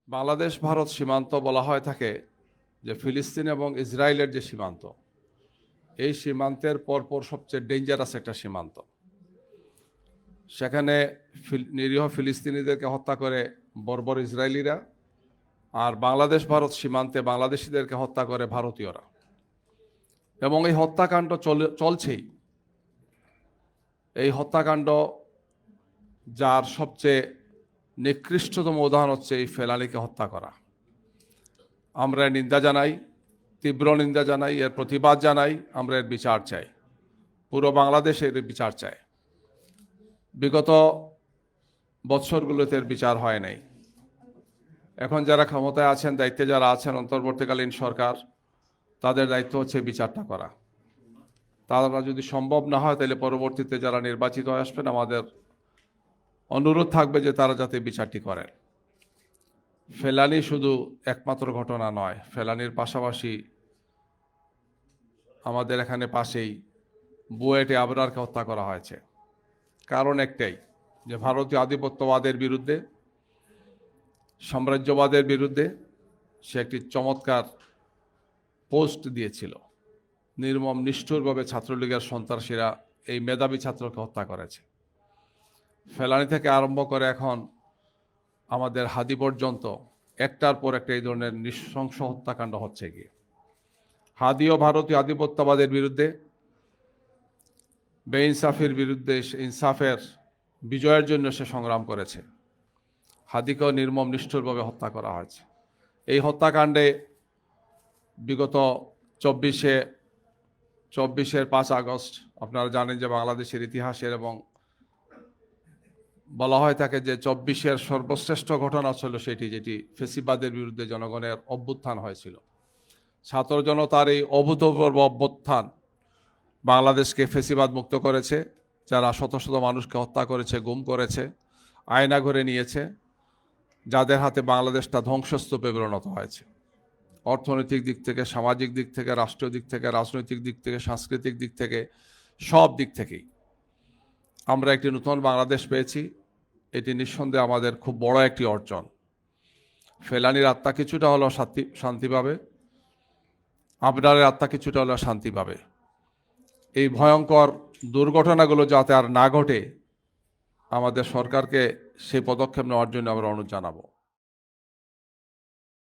বাংলাদেশ ভারত সীমান্ত বলা হয় থাকে যে ফিলিস্তিন এবং ইসরায়েলের যে সীমান্ত, এই সীমান্তের পরপর সবচেয়ে ডেঞ্জারাস একটা সীমান্ত। সেখানে নিরীহ ফিলিস্তিনিদেরকে হত্যা করে বর্বর ইসরায়েলিরা, আর বাংলাদেশ ভারত সীমান্তে বাংলাদেশিদেরকে হত্যা করে ভারতীয়রা। এবং এই হত্যাকাণ্ড চলছেই। এই হত্যাকাণ্ড যার সবচেয়ে নিকৃষ্টতম উদাহরণ হচ্ছে এই ফেলানীকে হত্যা করা। আমরা নিন্দা জানাই, তীব্র নিন্দা জানাই, এর প্রতিবাদ জানাই, আমরা এর বিচার চাই। পুরো বাংলাদেশ এর বিচার চায়। বিগত বৎসরগুলোতে এর বিচার হয় নাই। এখন যারা ক্ষমতায় আছেন, দায়িত্বে যারা আছেন, অন্তর্বর্তীকালীন সরকার, তাদের দায়িত্ব হচ্ছে বিচারটা করা। তারা যদি সম্ভব না হয়, তাহলে পরবর্তীতে যারা নির্বাচিত হয়ে আসবেন, আমাদের অনুরোধ থাকবে যে তারা যাতে বিচারটি করেন। ফেলানী শুধু একমাত্র ঘটনা নয়। ফেলানীর পাশাপাশি আমাদের এখানে পাশেই বুয়েটে আবরারকে হত্যা করা হয়েছে। কারণ একটাই, যে ভারতীয় আধিপত্যবাদের বিরুদ্ধে, সাম্রাজ্যবাদের বিরুদ্ধে সে একটি চমৎকার পোস্ট দিয়েছিল। নির্মম নিষ্ঠুরভাবে ছাত্রলীগের সন্ত্রাসীরা এই মেধাবী ছাত্রকে হত্যা করেছে। ফেলানী থেকে আরম্ভ করে এখন আমাদের হাদি পর্যন্ত একটার পর একটা এই ধরনের নৃশংস হত্যাকাণ্ড হচ্ছে গিয়ে। হাদি ও ভারতীয় আধিপত্যবাদের বিরুদ্ধে, বেইনসাফির বিরুদ্ধে ইনসাফের বিজয়ের জন্য সে সংগ্রাম করেছে। হাদিকেও নির্মম নিষ্ঠুরভাবে হত্যা করা হয়েছে। এই হত্যাকাণ্ডে বিগত 24-এর 5 আগস্ট, আপনারা জানেন যে বাংলাদেশের ইতিহাসের, এবং বলা হয় থাকে যে 24-এর সর্বশ্রেষ্ঠ ঘটনা ছিল সেটি, যেটি ফেসিবাদের বিরুদ্ধে জনগণের অভ্যুত্থান হয়েছিল। ছাত্র জনতার এই অভূতপূর্ব অভ্যুত্থান বাংলাদেশকে ফেসিবাদ মুক্ত করেছে। যারা শত শত মানুষকে হত্যা করেছে, গুম করেছে, আয়না ঘরে নিয়েছে, যাদের হাতে বাংলাদেশটা ধ্বংসস্তূপে পরিণত হয়েছে। অর্থনৈতিক দিক থেকে, সামাজিক দিক থেকে, রাষ্ট্রীয় দিক থেকে, রাজনৈতিক দিক থেকে, সাংস্কৃতিক দিক থেকে, সব দিক থেকেই আমরা একটি নতুন বাংলাদেশ পেয়েছি। এটি নিঃসন্দেহে আমাদের খুব বড় একটি অর্জন। ফেলানীর আত্মা কিছুটা হলেও শান্তি পাবে, আবরারের আত্মা কিছুটা হলেও শান্তি পাবে। এই ভয়ঙ্কর দুর্ঘটনাগুলো যাতে আর না ঘটে, আমাদের সরকারকে সেই পদক্ষেপ নেওয়ার জন্য আমরা অনুরোধ জানাবো।